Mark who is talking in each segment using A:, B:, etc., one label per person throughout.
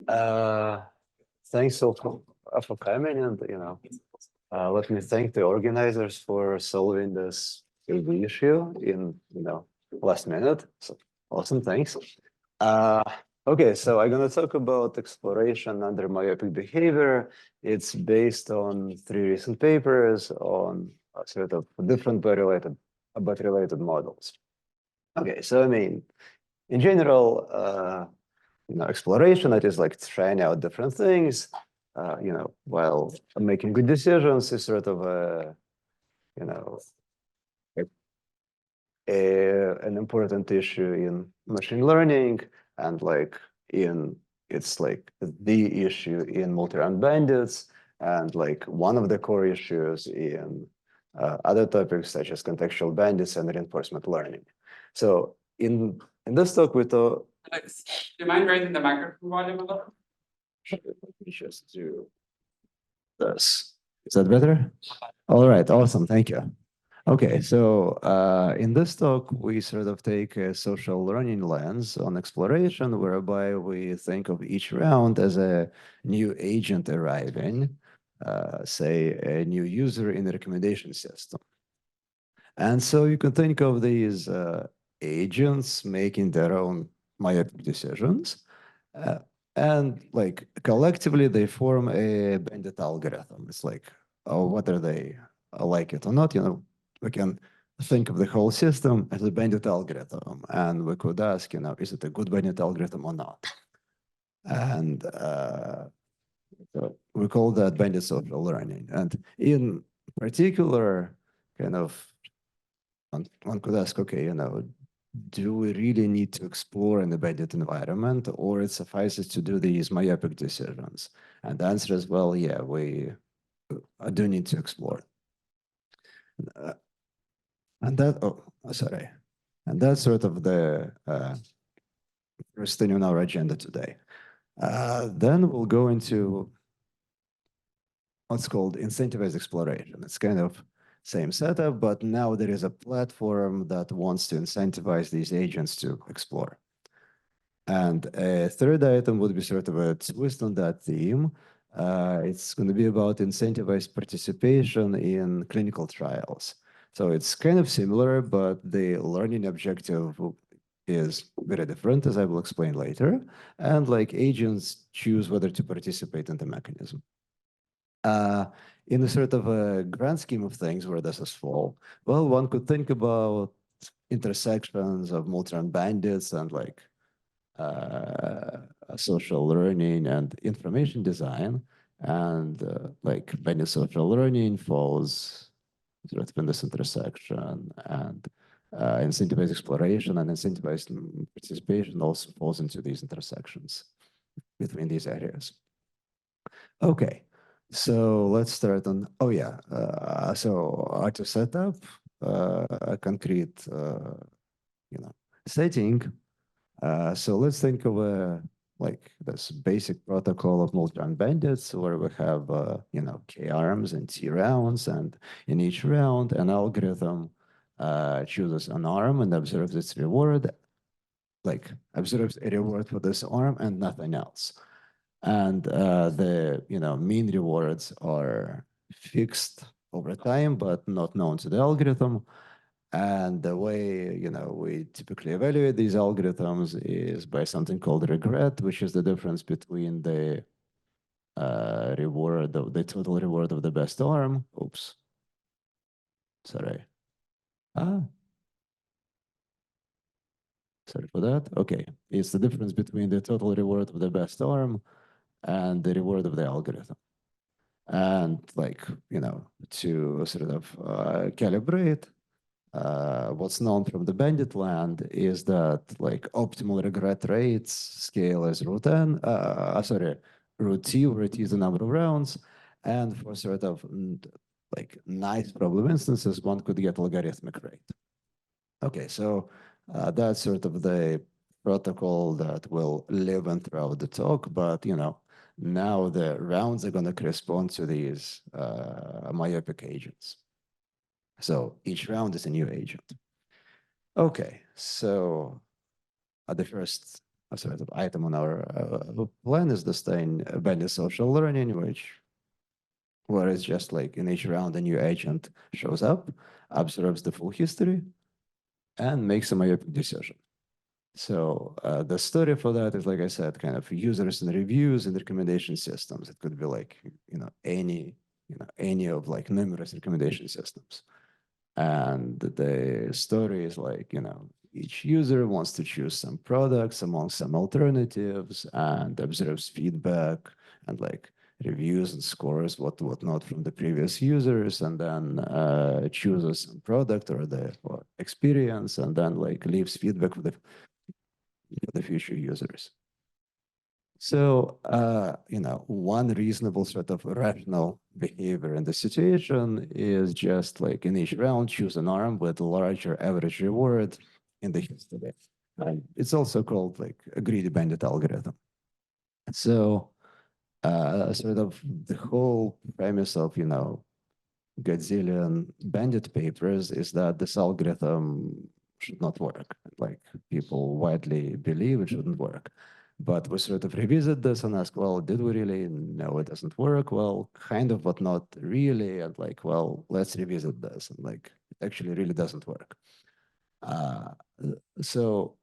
A: Thanks all for coming, and let me thank the organizers for solving this big issue in last minute. So awesome, thanks. Okay, so I'm gonna talk about exploration under myopic behavior. It's based on 3 recent papers on sort of different but related models. Okay, so I mean, in general, exploration, that is like trying out different things, while making good decisions is sort of an important issue in machine learning, and it's like the issue in multi-round bandits, and like one of the core issues in other topics such as contextual bandits and reinforcement learning. So in this talk, we thought.
B: Alex, do you mind raising the microphone volume a little?
A: Let me just do this. Is that better? All right, awesome, thank you. Okay, so in this talk, we sort of take a social learning lens on exploration, whereby we think of each round as a new agent arriving, say a new user in the recommendation system. And so you can think of these agents making their own myopic decisions, and like collectively they form a bandit algorithm. It's like, oh, whether they like it or not, we can think of the whole system as a bandit algorithm, and we could ask, is it a good bandit algorithm or not? And so we call that bandit social learning. And in particular, one could ask, okay, do we really need to explore an embedded environment, or it suffices to do these myopic decisions? And the answer is, well, yeah, we do need to explore. And that's sort of the first thing on our agenda today. Then we'll go into what's called incentivized exploration. It's kind of same setup, but now there is a platform that wants to incentivize these agents to explore. And a third item would be sort of a twist on that theme. It's going to be about incentivized participation in clinical trials. So it's kind of similar, but the learning objective is very different, as I will explain later. And like agents choose whether to participate in the mechanism. In a sort of a grand scheme of things, where does this fall? Well, one could think about intersections of multi-round bandits and like social learning and information design, and like bandit social learning falls sort of in this intersection, and incentivized exploration and incentivized participation also falls into these intersections between these areas. Okay. So let's start on, so to set up a concrete, setting. So let's think of like this basic protocol of multi-round bandits, where we have, K arms and T rounds, and in each round, an algorithm chooses an arm and observes its reward, like observes a reward for this arm and nothing else. And the mean rewards are fixed over time, but not known to the algorithm. And the way we typically evaluate these algorithms is by something called regret, which is the difference between the reward of the total reward of the best arm. Oops, sorry. Sorry for that. Okay, it's the difference between the total reward of the best arm and the reward of the algorithm. And like, to sort of calibrate, what's known from the bandit land is that like optimal regret rates scale as root n, root t, where it is the number of rounds. And for sort of like nice problem instances, one could get logarithmic rate. Okay, so that's sort of the protocol that will live on throughout the talk, but now the rounds are going to correspond to these myopic agents. So each round is a new agent. Okay, so the first sort of item on our plan is this thing, bandit social learning, where it's just like in each round a new agent shows up, observes the full history, and makes a myopic decision. So the story for that is, like I said, kind of users and reviews and recommendation systems. It could be like, any of like numerous recommendation systems. And the story is like, each user wants to choose some products among some alternatives and observes feedback and like reviews and scores whatnot from the previous users, and then chooses some product or the experience, and then like leaves feedback for the future users. So, one reasonable sort of rational behavior in the situation is just like in each round, choose an arm with larger average reward in the history. And it's also called like a greedy bandit algorithm. So, sort of the whole premise of, gazillion bandit papers is that this algorithm should not work. Like people widely believe it shouldn't work. But we sort of revisit this and ask, well, did we really? No, it doesn't work. Well, kind of, but not really. And like, well, let's revisit this. And like, it actually really doesn't work. So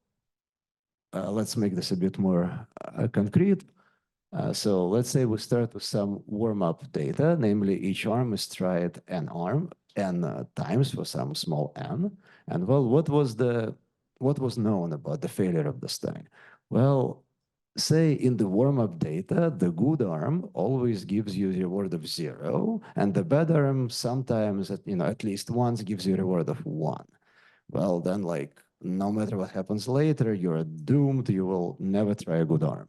A: let's make this a bit more concrete. So let's say we start with some warm-up data, namely each arm is tried n times for some small n. And well, what was known about the failure of this thing? Well, say in the warm-up data, the good arm always gives you a reward of 0, and the bad arm sometimes, at least once gives you a reward of 1. Well, then like, no matter what happens later, you're doomed. You will never try a good arm.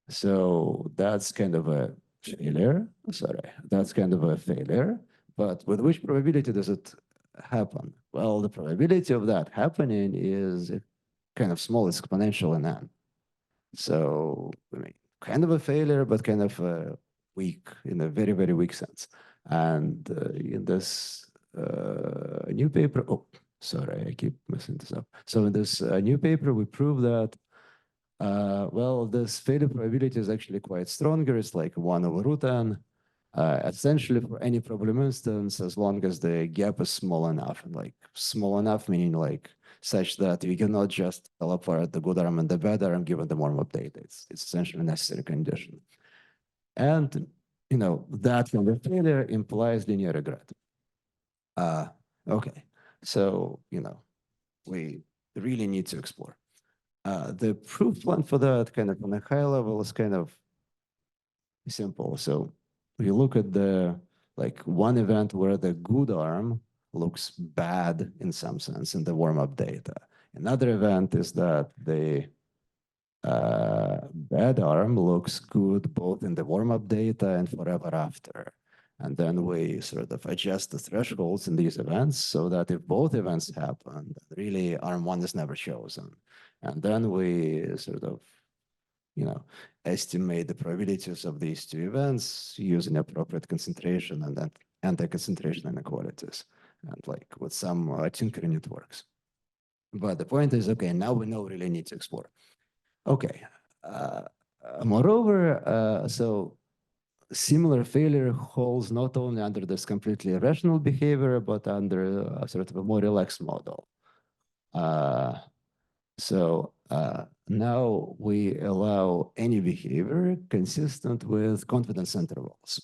A: So that's kind of a failure. Sorry, that's kind of a failure. But with which probability does it happen? Well, the probability of that happening is kind of small, it's exponential in n. So, I mean, kind of a failure, but kind of weak, in a very, very weak sense. And in this new paper, sorry, I keep messing this up. So in this new paper, we prove that well, this failure probability is actually quite stronger. It's like 1 over root n. Essentially, for any problem instance, as long as the gap is small enough, and like small enough meaning like such that we cannot just tell apart the good arm and the bad arm given the warm-up data. It's essentially a necessary condition. And that kind of failure implies linear regret. Okay, so we really need to explore. The proof plan for that kind of on a high level is kind of simple. So we look at the one event where the good arm looks bad in some sense in the warm-up data. Another event is that the bad arm looks good both in the warm-up data and forever after. And then we sort of adjust the thresholds in these events so that if both events happen, really arm 1 is never chosen. And then we sort of, estimate the probabilities of these two events using appropriate concentration and then anti-concentration inequalities. And like with some tinkering, it works. But the point is, okay, now we know we really need to explore. Okay. Moreover, so similar failure holds not only under this completely irrational behavior, but under sort of a more relaxed model. So now we allow any behavior consistent with confidence intervals.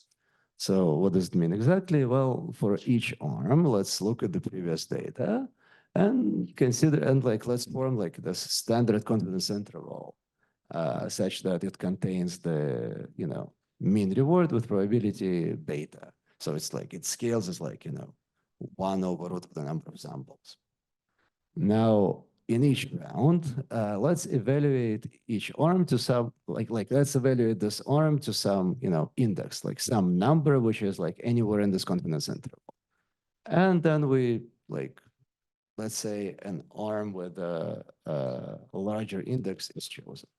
A: So what does it mean exactly? Well, for each arm, let's look at the previous data and consider, and let's form this standard confidence interval such that it contains the, mean reward with probability beta. So it's it scales as 1 over root of the number of samples. Now, in each round, let's evaluate each arm to some, let's evaluate this arm to some, index, some number, which is anywhere in this confidence interval. And then we, let's say an arm with a larger index is chosen.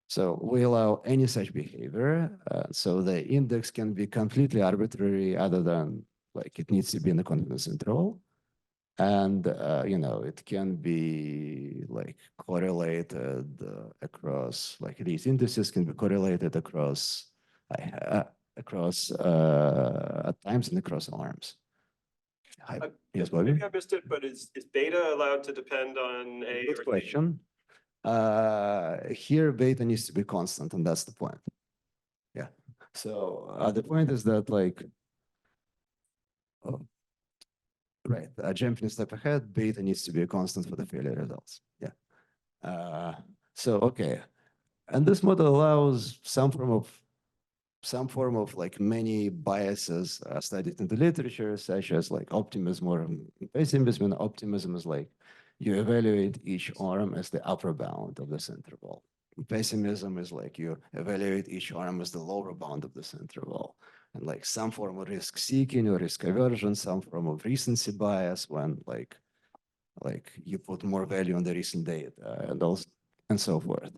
A: So we allow any such behavior. So the index can be completely arbitrary other than it needs to be in the confidence interval. And, you know, it can be like correlated across, like these indices can be correlated across, at times and across arms. Yes, Bobby?
C: Maybe I missed it, but is beta allowed to depend on A
A: Good
C: or
A: question. Here beta needs to be constant, and that's the point. Yeah. So the point is that like, right, jumping a step ahead, beta needs to be a constant for the failure results. Yeah. So okay, and this model allows some form of like many biases studied in the literature, such as like optimism or pessimism. And optimism is like you evaluate each arm as the upper bound of this interval. Pessimism is like you evaluate each arm as the lower bound of this interval. And like some form of risk seeking or risk aversion, some form of recency bias when like you put more value on the recent data and also and so forth.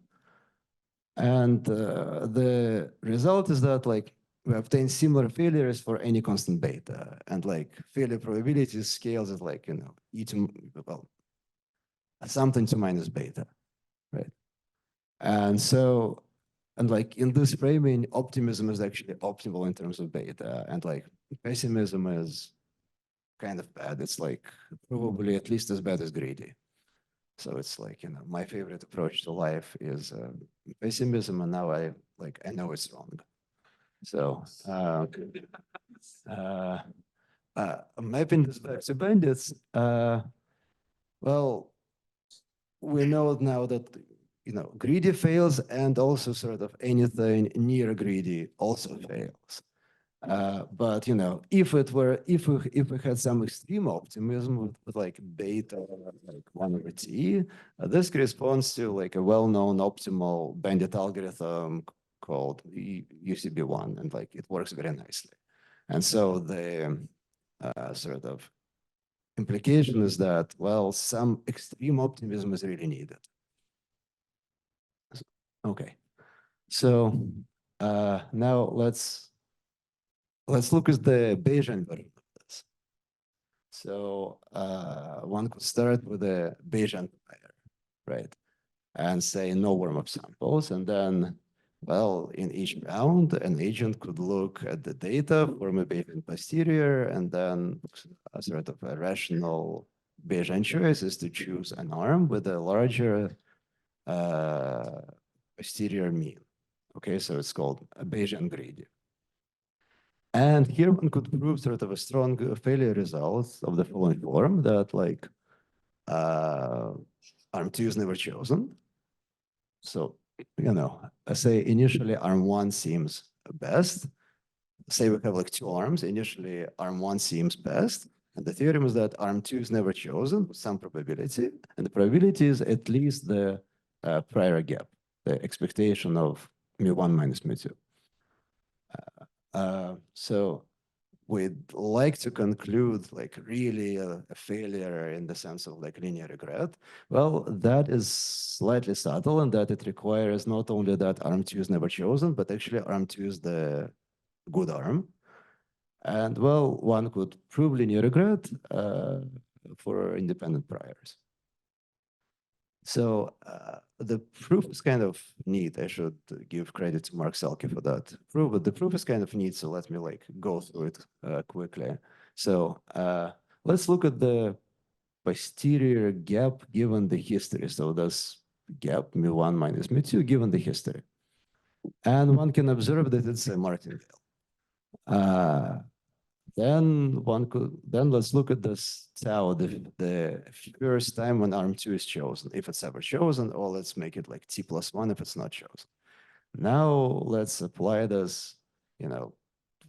A: And the result is that like we obtain similar failures for any constant beta, and like failure probability scales is like, you know, e to, well, something to minus beta, right? And so, and like in this framing, optimism is actually optimal in terms of beta, and like pessimism is kind of bad. It's like probably at least as bad as greedy. So it's like, you know, my favorite approach to life is pessimism, and now I know it's wrong. So mapping this back to bandits, well, we know now that, you know, greedy fails, and also sort of anything near greedy also fails. But you know, if we had some extreme optimism with like beta like 1/t, this corresponds to like a well-known optimal bandit algorithm called UCB1, and like it works very nicely. And so the sort of implication is that, well, some extreme optimism is really needed. Okay, so now let's look at the Bayesian version of this. So one could start with a Bayesian provider, right? And say no warm-up samples. And then, well, in each round, an agent could look at the data for a Bayesian posterior, and then a sort of a rational Bayesian choice is to choose an arm with a larger posterior mean. Okay, so it's called a Bayesian gradient. And here one could prove sort of a strong failure result of the following form, that like arm 2 is never chosen. So, you know, I say initially arm 1 seems best. Say we have like 2 arms, initially arm 1 seems best. And the theorem is that arm 2 is never chosen with some probability. And the probability is at least the prior gap, the expectation of mu1 minus mu2. So we'd like to conclude like really a failure in the sense of like linear regret. Well, that is slightly subtle, in that it requires not only that arm 2 is never chosen, but actually arm 2 is the good arm. And well, one could prove linear regret for independent priors. So the proof is kind of neat. I should give credit to Mark Selke for that proof, but the proof is kind of neat. So let me like go through it quickly. So let's look at the posterior gap given the history. So this gap mu1 minus mu2 given the history. And one can observe that it's a martingale. Then let's look at this tau, the first time when arm 2 is chosen, if it's ever chosen, or let's make it like t+1 if it's not chosen. Now let's apply this, you know,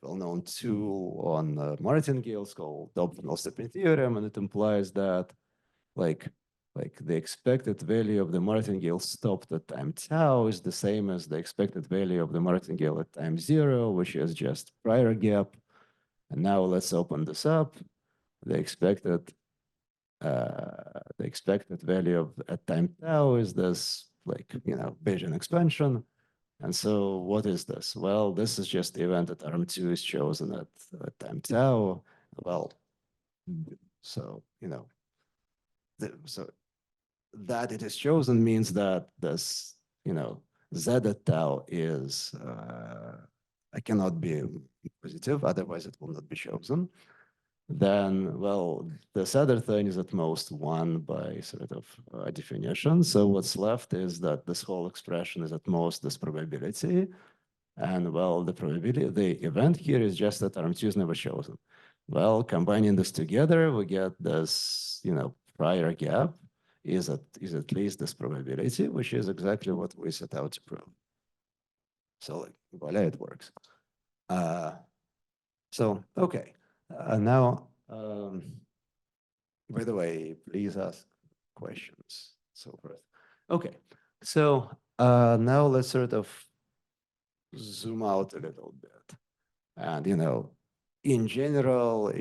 A: well-known tool on martingales called the optimal stepping theorem, and it implies that like the expected value of the martingale stopped at time tau is the same as the expected value of the martingale at time 0, which is just prior gap. And now let's open this up. The expected value of at time tau is this, like, you know, Bayesian expansion. And so what is this? Well, this is just the event that arm 2 is chosen at time tau. Well, so, you know, so that it is chosen means that this, z at tau is, I cannot be positive, otherwise it will not be chosen. Then, well, this other thing is at most one by sort of definition. So what's left is that this whole expression is at most this probability. And well, the probability, the event here is just that arm 2 is never chosen. Well, combining this together, we get this, prior gap is at least this probability, which is exactly what we set out to prove. So like, voila, it works. So, okay. Now, by the way, please ask questions, so forth. Okay, so now let's sort of zoom out a little bit. And, in general,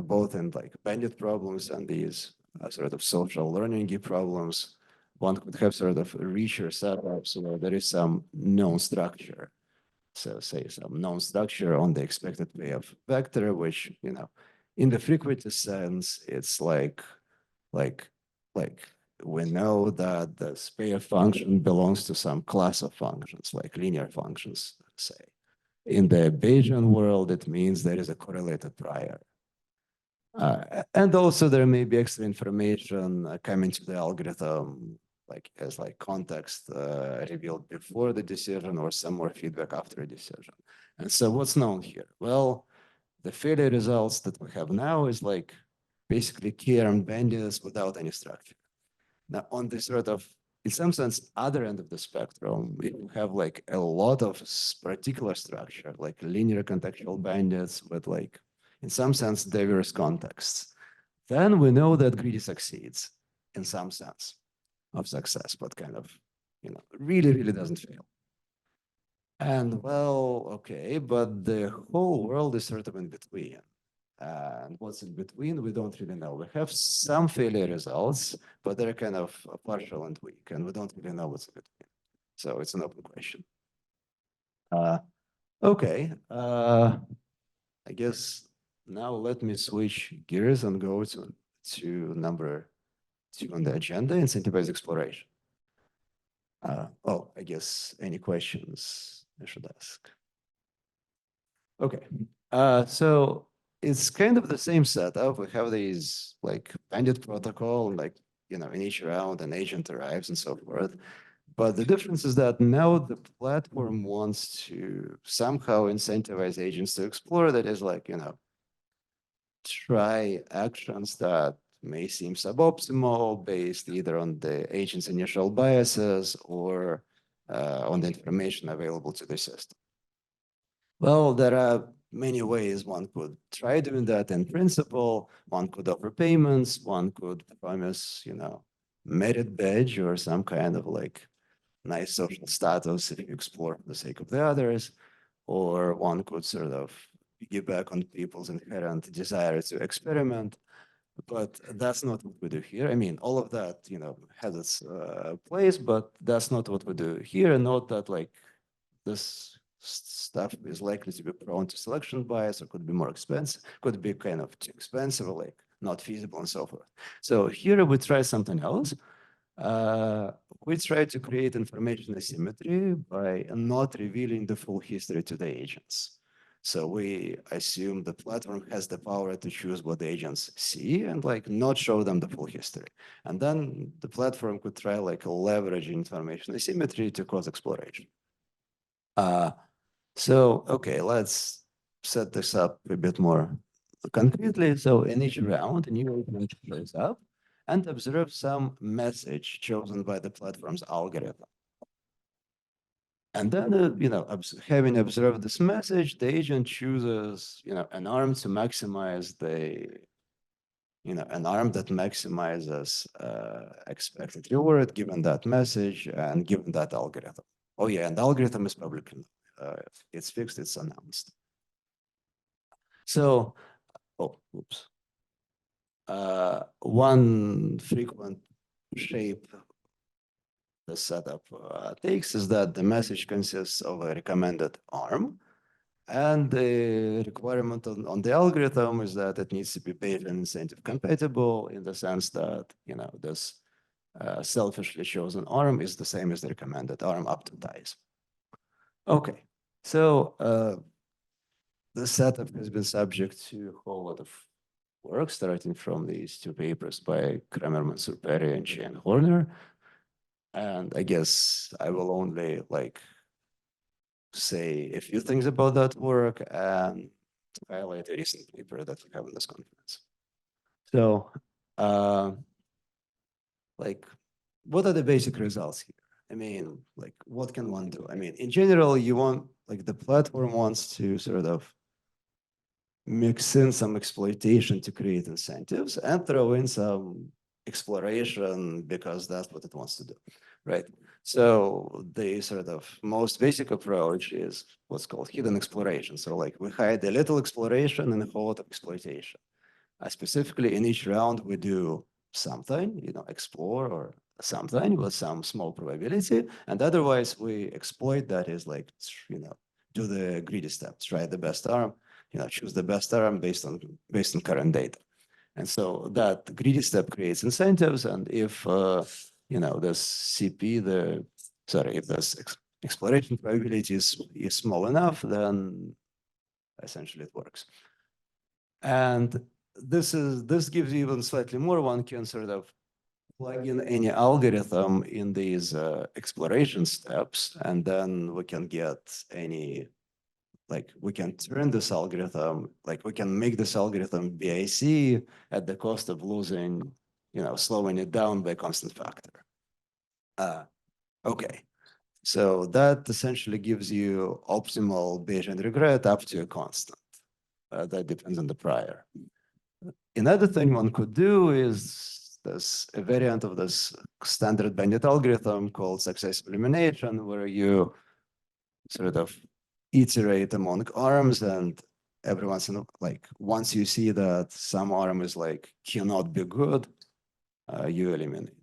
A: both in like bandit problems and these sort of social learning problems, one could have sort of richer setups where there is some known structure. So say some known structure on the expected payoff vector, which, in the frequentist sense, it's like we know that the payoff function belongs to some class of functions, like linear functions, say. In the Bayesian world, it means there is a correlated prior. And also there may be extra information coming to the algorithm like as like context revealed before the decision or some more feedback after a decision. And so what's known here? Well, the failure results that we have now is like basically k-arm bandits without any structure. Now on this sort of, in some sense, other end of the spectrum, we have like a lot of particular structure, like linear contextual bandits with like, in some sense, diverse contexts. Then we know that greedy succeeds in some sense of success, but kind of, really, really doesn't fail. And well, okay, but the whole world is sort of in between. And what's in between, we don't really know. We have some failure results, but they're kind of partial and weak, and we don't really know what's in between. So it's an open question. Okay, I guess now let me switch gears and go to number 2 on the agenda, incentivized exploration. I guess any questions I should ask? Okay, so it's kind of the same setup. We have these like bandit protocol, like, in each round an agent arrives and so forth. But the difference is that now the platform wants to somehow incentivize agents to explore. That is like, try actions that may seem suboptimal based either on the agent's initial biases or on the information available to the system. Well, there are many ways one could try doing that in principle. One could offer payments, one could promise, merit badge or some kind of like nice social status if you explore for the sake of the others, or one could sort of piggyback on people's inherent desire to experiment. But that's not what we do here. I mean, all of that, has its place, but that's not what we do here. And note that like this stuff is likely to be prone to selection bias, or could be more expensive, could be kind of too expensive, or like not feasible and so forth. So here we try something else. We try to create information asymmetry by not revealing the full history to the agents. So we assume the platform has the power to choose what the agents see and like not show them the full history. And then the platform could try like leveraging information asymmetry to cause exploration. So, okay, let's set this up a bit more concretely. So in each round, a new agent shows up and observe some message chosen by the platform's algorithm. And then, having observed this message, the agent chooses, an arm to maximize an arm that maximizes expected reward given that message and given that algorithm. Oh yeah, and the algorithm is publicly, it's fixed, it's announced. So, oops. One frequent shape the setup takes is that the message consists of a recommended arm. And the requirement on the algorithm is that it needs to be Bayesian incentive compatible in the sense that, this selfishly chosen arm is the same as the recommended arm up to ties. Okay, so the setup has been subject to a whole lot of work, starting from these two papers by Kramerman, Surperi, and Chen Horner. And I guess I will only say a few things about that work and highlight a recent paper that we have in this conference. So, what are the basic results here? I mean, what can one do? I mean, in general, you want, the platform wants to sort of mix in some exploitation to create incentives and throw in some exploration because that's what it wants to do, right? So the sort of most basic approach is what's called hidden exploration. So we hide a little exploration and a whole lot of exploitation. Specifically in each round, we do something, explore or something with some small probability. And otherwise we exploit that is do the greedy steps, try the best arm, choose the best arm based on current data. And so that greedy step creates incentives. And if, this CP, if this exploration probability is small enough, then essentially it works. And this gives you even slightly more. One can sort of plug in any algorithm in these exploration steps, and then we can get any, we can turn this algorithm, we can make this algorithm BIC at the cost of losing, slowing it down by a constant factor. Okay, so that essentially gives you optimal Bayesian regret up to a constant. That depends on the prior. Another thing one could do is a variant of this standard bandit algorithm called successive elimination, where you sort of iterate among arms, and every once in once you see that some arm is cannot be good, you eliminate.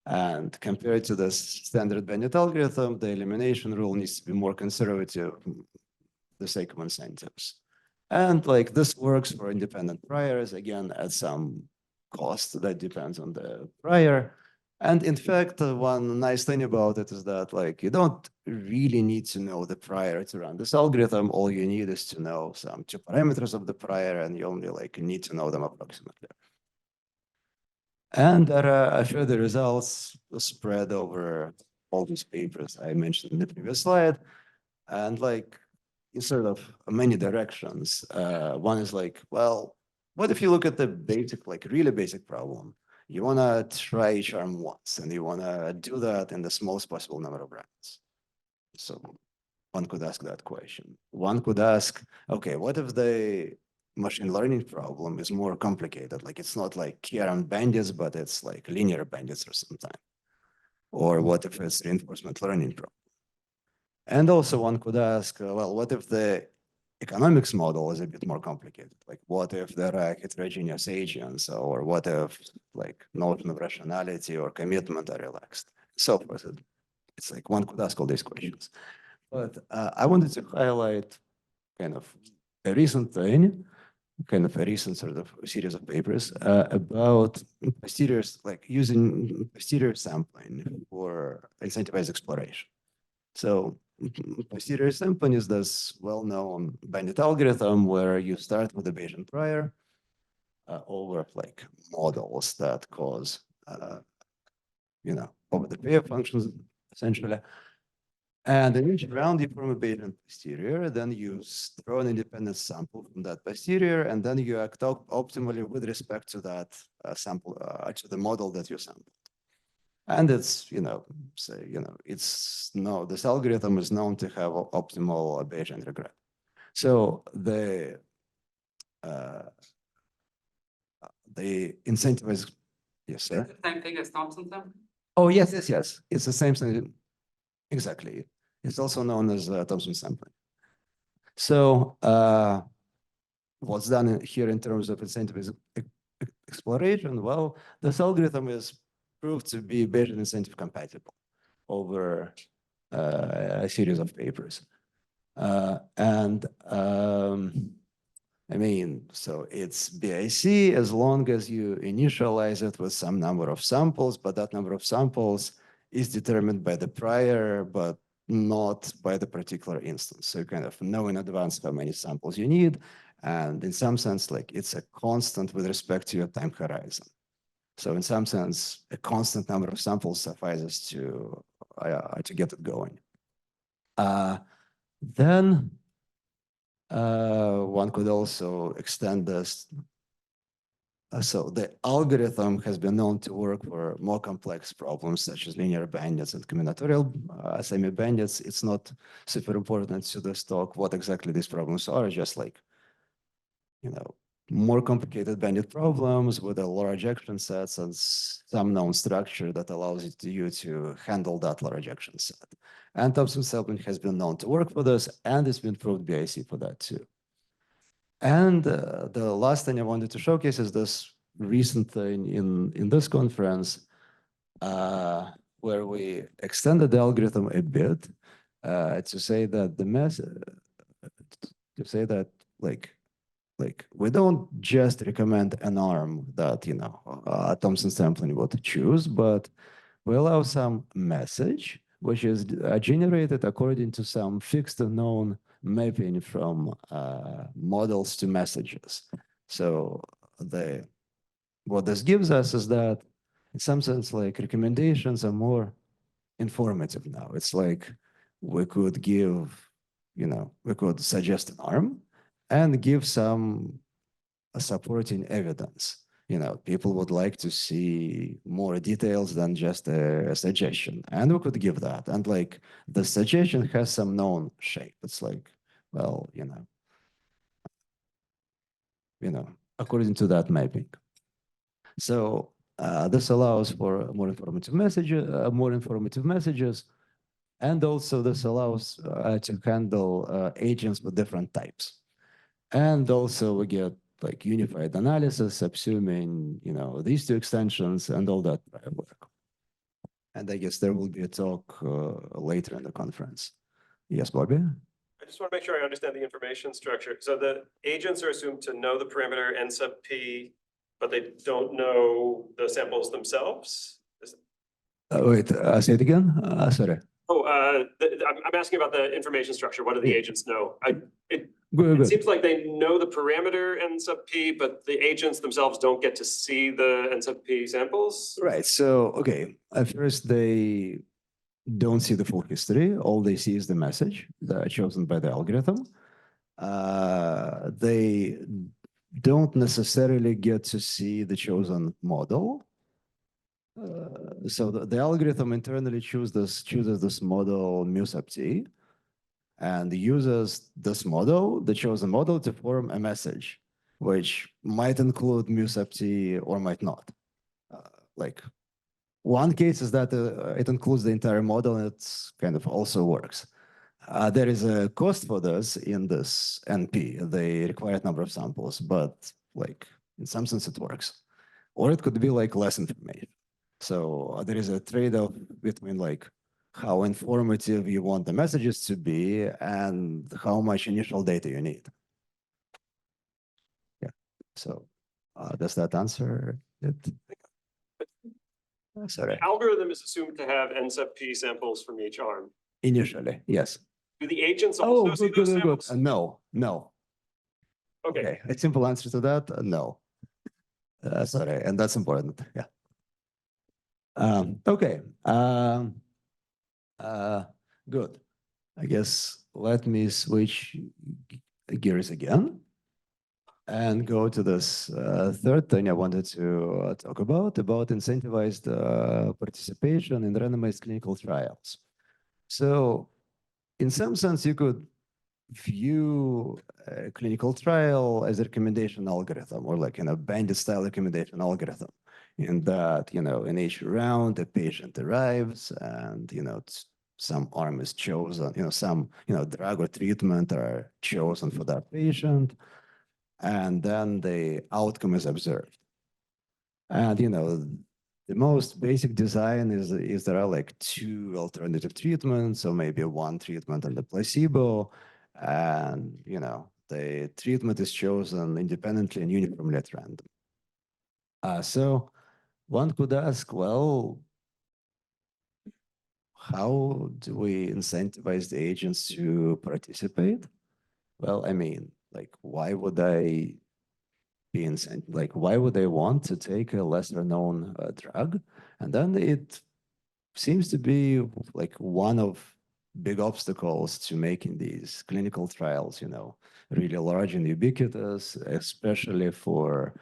A: And compared to the standard bandit algorithm, the elimination rule needs to be more conservative for the sake of incentives. And this works for independent priors, again, at some cost that depends on the prior. And in fact, one nice thing about it is that you don't really need to know the prior to run this algorithm. All you need is to know some two parameters of the prior, and you only need to know them approximately. And there are further results spread over all these papers I mentioned in the previous slide. And in sort of many directions. One is well, what if you look at the basic, really basic problem? You want to try each arm once, and you want to do that in the smallest possible number of rounds. So one could ask that question. One could ask, okay, what if the machine learning problem is more complicated? It's not k-arm bandits, but it's linear bandits or something. Or what if it's reinforcement learning problem? And also one could ask, well, what if the economics model is a bit more complicated? What if there are heterogeneous agents, or what if notion of rationality or commitment are relaxed? So forth. It's one could ask all these questions. But I wanted to highlight kind of a recent thing, kind of a recent sort of series of papers about posterior, using posterior sampling for incentivized exploration. So posterior sampling is this well-known bandit algorithm where you start with a Bayesian prior over models that cause, over the pair functions essentially. And in each round you form a Bayesian posterior, then you throw an independent sample from that posterior, and then you act optimally with respect to that sample, to the model that you sampled. And it's, this algorithm is known to have optimal Bayesian regret. So the incentivized, yes, sir?
B: It's the same thing as Thompson sampling?
A: Oh, yes. It's the same thing. Exactly. It's also known as Thompson sampling. So what's done here in terms of incentivized exploration? Well, this algorithm is proved to be Bayesian incentive compatible over a series of papers. And I mean, so it's BIC as long as you initialize it with some number of samples, but that number of samples is determined by the prior, but not by the particular instance. So you kind of know in advance how many samples you need. And in some sense, like it's a constant with respect to your time horizon. So in some sense, a constant number of samples suffices to get it going. Then one could also extend this. So the algorithm has been known to work for more complex problems such as linear bandits and combinatorial semi-bandits. It's not super important to this talk what exactly these problems are, just like, more complicated bandit problems with a large action sets and some known structure that allows you to handle that large action set. And Thompson sampling has been known to work for this, and it's been proved BIC for that too. And the last thing I wanted to showcase is this recent thing in this conference where we extended the algorithm a bit to say that like we don't just recommend an arm that Thompson sampling would choose, but we allow some message which is generated according to some fixed and known mapping from models to messages. So what this gives us is that in some sense, like recommendations are more informative now. It's like we could give, we could suggest an arm and give some supporting evidence. People would like to see more details than just a suggestion, and we could give that. And like the suggestion has some known shape. It's like, well, according to that mapping. So this allows for more informative messages, and also this allows to handle agents with different types. And also we get like unified analysis, assuming, these two extensions and all that work. And I guess there will be a talk later in the conference. Yes, Bobby?
C: I just want to make sure I understand the information structure. So the agents are assumed to know the parameter n sub p, but they don't know the samples themselves?
A: Wait, say it again? Sorry.
C: Oh, I'm asking about the information structure. What do the agents know? It
A: Good.
C: seems like they know the parameter n sub p, but the agents themselves don't get to see the n sub p samples.
A: Right. So, okay. At first, they don't see the full history. All they see is the message chosen by the algorithm. They don't necessarily get to see the chosen model. So the algorithm internally chooses this model mu sub t, and uses this model, the chosen model, to form a message, which might include mu sub t or might not. Like one case is that it includes the entire model, and it kind of also works. There is a cost for this in this NP, the required number of samples, but like in some sense it works. Or it could be like less information. So there is a trade-off between like how informative you want the messages to be and how much initial data you need. Yeah. So does that answer it? Sorry.
C: The algorithm is assumed to have n sub p samples from each arm.
A: Initially, yes.
C: Do the agents also see those samples?
A: No.
C: Okay.
A: A simple answer to that, no. Sorry, and that's important. Yeah. Okay. Good. I guess let me switch gears again and go to this third thing I wanted to talk about incentivized participation in randomized clinical trials. So in some sense, you could view a clinical trial as a recommendation algorithm, or like bandit style recommendation algorithm, in that, in each round, a patient arrives and, some arm is chosen, some, drug or treatment are chosen for that patient, and then the outcome is observed. And, the most basic design is there are like two alternative treatments, so maybe one treatment and the placebo. and the treatment is chosen independently and uniformly at random. So one could ask, well, how do we incentivize the agents to participate? Well, I mean, like, why would I be incentivized? Like, why would I want to take a lesser known drug? And then it seems to be like one of big obstacles to making these clinical trials, really large and ubiquitous, especially for,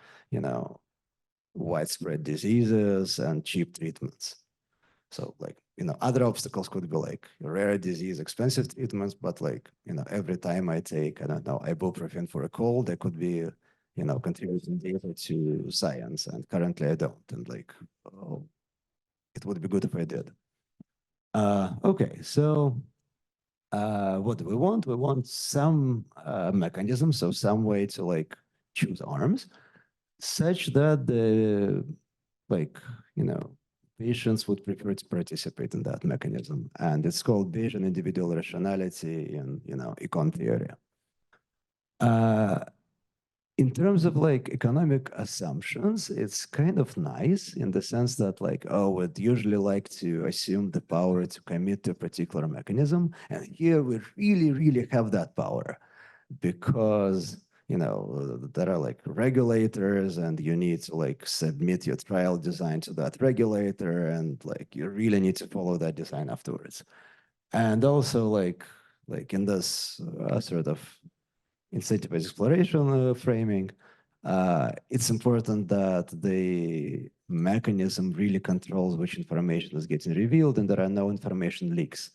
A: widespread diseases and cheap treatments. So like, other obstacles could be like rare disease, expensive treatments, but like, every time I take, I don't know, ibuprofen for a cold, I could be, contributing data to science. And currently I don't. And like, oh, it would be good if I did. Okay, so what do we want? We want some mechanism, so some way to like choose arms, such that the like patients would prefer to participate in that mechanism, and it's called Bayesian individual rationality in econ theory. In terms of like economic assumptions, it's kind of nice in the sense that like, oh, we'd usually like to assume the power to commit to a particular mechanism. And here we really, really have that power because, there are like regulators and you need to like submit your trial design to that regulator and like you really need to follow that design afterwards. And also like in this sort of incentivized exploration framing, it's important that the mechanism really controls which information is getting revealed and there are no information leaks.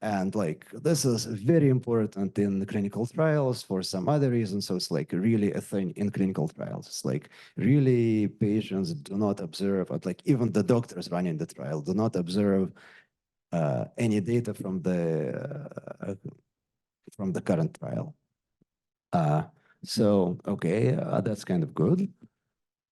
A: And like this is very important in clinical trials for some other reasons. So it's like really a thing in clinical trials. It's like really patients do not observe, like even the doctors running the trial do not observe any data from the current trial. So, okay, that's kind of good.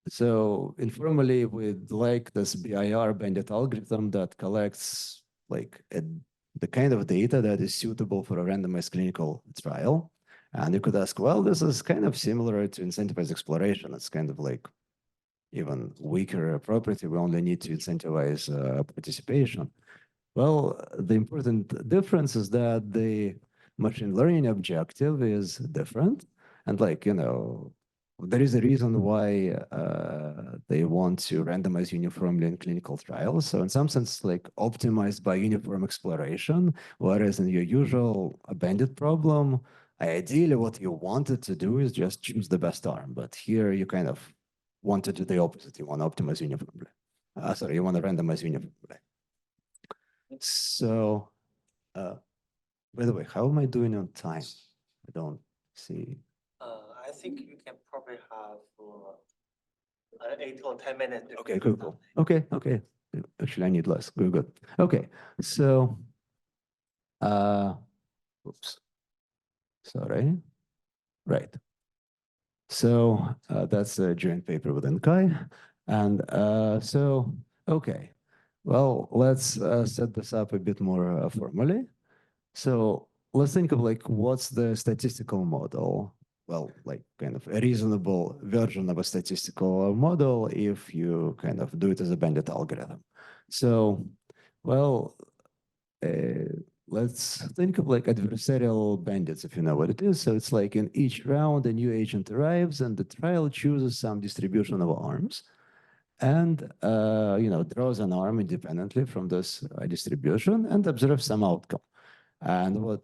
A: So informally, we'd like this BIR bandit algorithm that collects like the kind of data that is suitable for a randomized clinical trial. And you could ask, well, this is kind of similar to incentivized exploration. It's kind of like even weaker property. We only need to incentivize participation. Well, the important difference is that the machine learning objective is different. And like, there is a reason why they want to randomize uniformly in clinical trials. So in some sense, like optimized by uniform exploration, whereas in your usual bandit problem, ideally what you wanted to do is just choose the best arm. But here you kind of want to do the opposite. You want to optimize uniformly. You want to randomize uniformly. So, by the way, how am I doing on time? I don't see.
D: I think you can probably have 8 or 10 minutes.
A: Okay, cool. Okay. Actually, I need less. Good. Okay, so, oops, sorry. Right. So that's a joint paper with NKAI. And okay. Well, let's set this up a bit more formally. So let's think of like, what's the statistical model? Well, like kind of a reasonable version of a statistical model if you kind of do it as a bandit algorithm. So, well, let's think of like adversarial bandits, if you know what it is. So it's like in each round, a new agent arrives and the trial chooses some distribution of arms and draws an arm independently from this distribution and observes some outcome. And what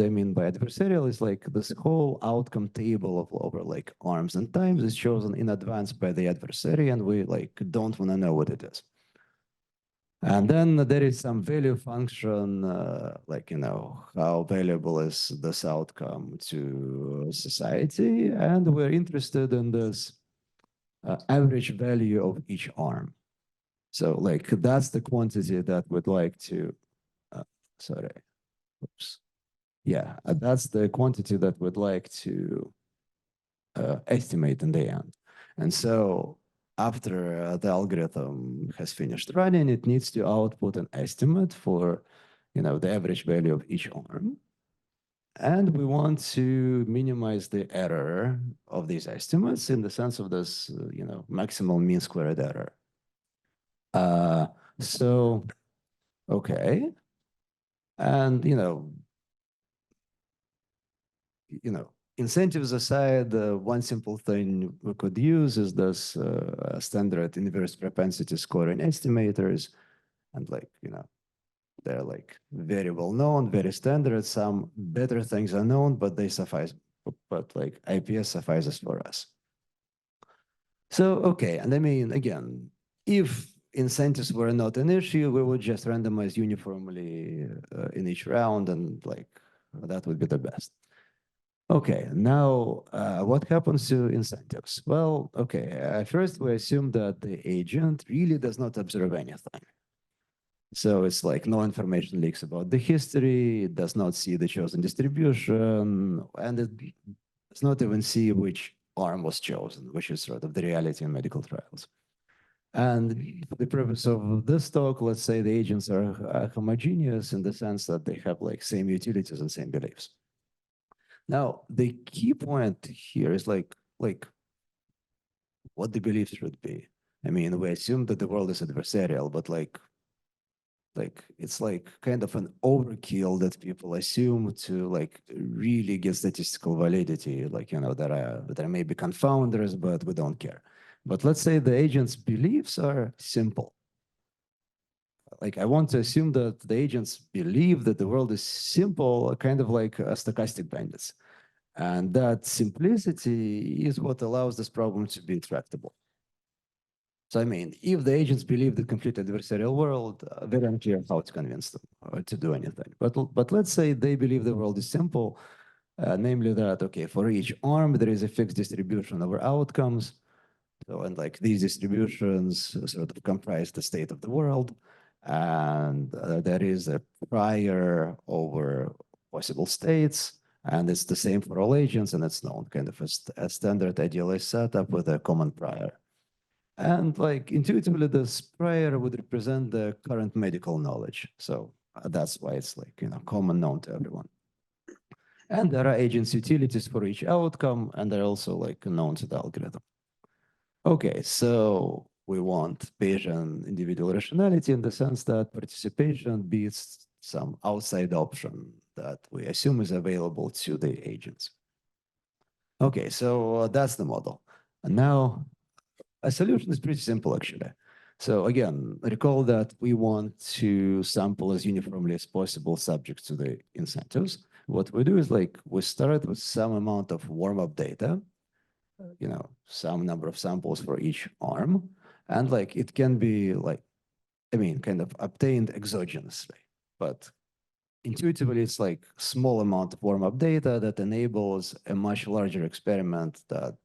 A: I mean by adversarial is like this whole outcome table of over like arms and times is chosen in advance by the adversary, and we like don't want to know what it is. And then there is some value function, like how valuable is this outcome to society, and we're interested in this average value of each arm. So like that's the quantity that we'd like to. Sorry. Oops. Yeah, that's the quantity that we'd like to estimate in the end. And so after the algorithm has finished running, it needs to output an estimate for, the average value of each arm. And we want to minimize the error of these estimates in the sense of this, maximal mean squared error. So, okay. And, incentives aside, one simple thing we could use is this standard inverse propensity scoring estimators. And they're like very well known, very standard. Some better things are known, but they suffice. But like IPS suffices for us. So, okay. And I mean, again, if incentives were not an issue, we would just randomize uniformly in each round, and like that would be the best. Okay, now what happens to incentives? Well, okay, first we assume that the agent really does not observe anything. So it's like no information leaks about the history, it does not see the chosen distribution, and it does not even see which arm was chosen, which is sort of the reality in medical trials. And for the purpose of this talk, let's say the agents are homogeneous in the sense that they have like same utilities and same beliefs. Now, the key point here is like what the beliefs should be. I mean, we assume that the world is adversarial, but like it's like kind of an overkill that people assume to like really get statistical validity. Like, there may be confounders, but we don't care. But let's say the agent's beliefs are simple. Like, I want to assume that the agents believe that the world is simple, kind of like stochastic bandits. And that simplicity is what allows this problem to be tractable. So, I mean, if the agents believe the complete adversarial world, very unclear how to convince them to do anything. But let's say they believe the world is simple, namely that, okay, for each arm, there is a fixed distribution over outcomes. So, and like these distributions sort of comprise the state of the world. And there is a prior over possible states. And it's the same for all agents, and it's known kind of a standard idealized setup with a common prior. And like intuitively, this prior would represent the current medical knowledge. So that's why it's like, common known to everyone. And there are agents utilities for each outcome, and they're also like known to the algorithm. Okay, so we want Bayesian individual rationality in the sense that participation beats some outside option that we assume is available to the agents. Okay, so that's the model. And now a solution is pretty simple, actually. So again, recall that we want to sample as uniformly as possible subject to the incentives. What we do is like we start with some amount of warm-up data, some number of samples for each arm. And like it can be like, kind of obtained exogenously. But intuitively, it's like small amount of warm-up data that enables a much larger experiment that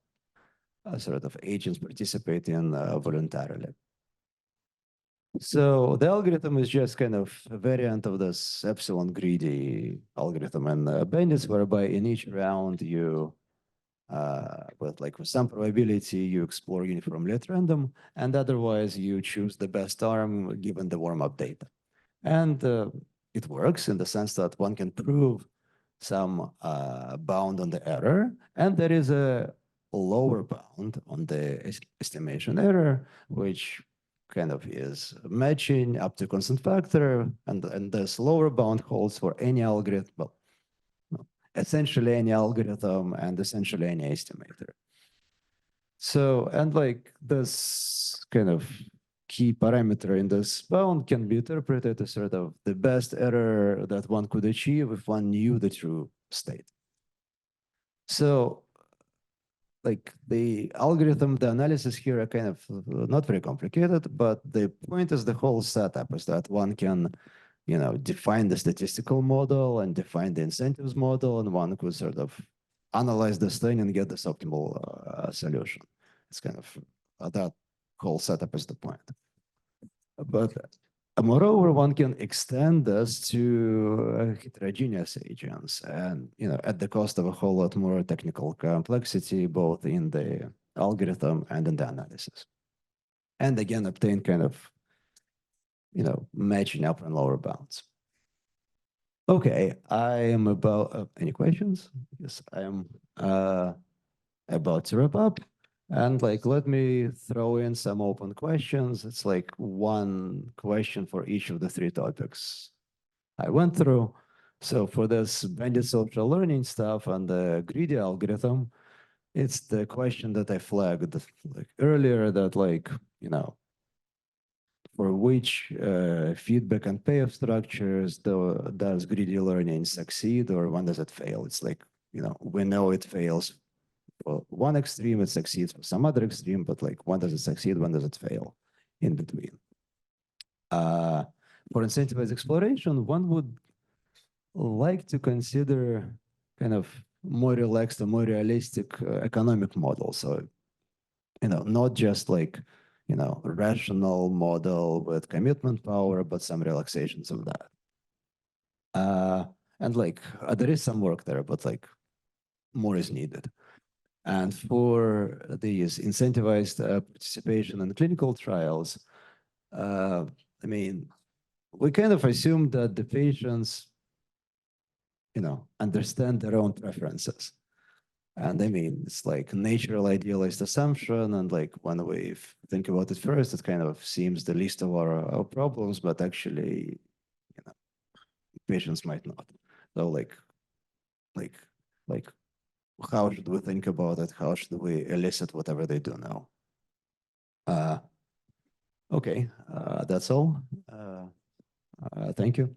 A: sort of agents participate in voluntarily. So the algorithm is just kind of a variant of this epsilon greedy algorithm and bandits, whereby in each round you, with some probability, you explore uniformly at random, and otherwise you choose the best arm given the warm-up data. And it works in the sense that one can prove some bound on the error, and there is a lower bound on the estimation error, which kind of is matching up to constant factor, and this lower bound holds for any algorithm, well, essentially any algorithm and essentially any estimator. So, and like this kind of key parameter in this bound can be interpreted as sort of the best error that one could achieve if one knew the true state. So like the algorithm, the analysis here are kind of not very complicated, but the point is the whole setup is that one can, define the statistical model and define the incentives model, and one could sort of analyze this thing and get this optimal solution. It's kind of that whole setup is the point. But moreover, one can extend this to heterogeneous agents and, at the cost of a whole lot more technical complexity, both in the algorithm and in the analysis. And again, obtain kind of, matching upper and lower bounds. Okay, I am about, any questions? Yes, I am about to wrap up. And like, let me throw in some open questions. It's like one question for each of the three topics I went through. So for this bandit social learning stuff and the greedy algorithm, it's the question that I flagged like earlier that like, you know, for which feedback and payoff structures does greedy learning succeed or when does it fail? It's like, you know, we know it fails for one extreme, it succeeds for some other extreme, but like when does it succeed, when does it fail in between? For incentivized exploration, one would like to consider kind of more relaxed or more realistic economic model. So, you know, not just like, you know, rational model with commitment power, but some relaxations of that. And like, there is some work there, but like more is needed. And for these incentivized participation in clinical trials, I mean, we kind of assume that the patients, you know, understand their own preferences. And I mean, it's like natural idealized assumption. And like when we think about it first, it kind of seems the least of our problems, but actually, you know, patients might not. So like, how should we think about it? How should we elicit whatever they do now? Okay, that's all. Thank you.